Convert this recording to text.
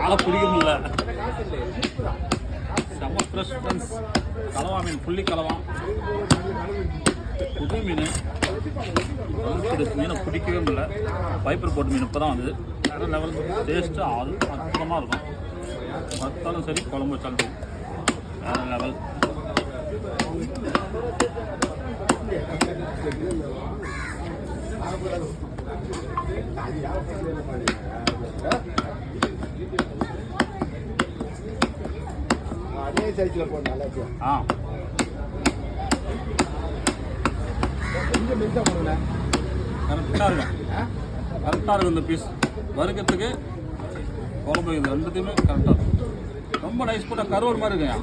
ஆளை பிடிக்க முடியல. செம்ம ஃப்ரெஷ் ஃப்ரெண்ட்ஸ். கலவா மீன், புள்ளி கலவா, புது மீன். மீனை பிடிக்கவே முடியல. பைப்பர் போட்டு மீன் இப்போ தான் வந்து வேறு லெவல் டேஸ்ட்டு அற்புதமாக இருக்கும். வறுத்தாலும் சரி, குழம்பு வச்சாலும் சரி, வேறு லெவல். ஆ கரெக்டாக இருக்கும். கரெக்டாக இருக்கும் இந்த பீஸ் வறுக்கிறதுக்கு, குழம்பு. இது ரெண்டுத்தையுமே கரெக்டாக இருக்கும். ரொம்ப நைஸ் போட்டால் கருவல் மாதிரி இருக்குங்க.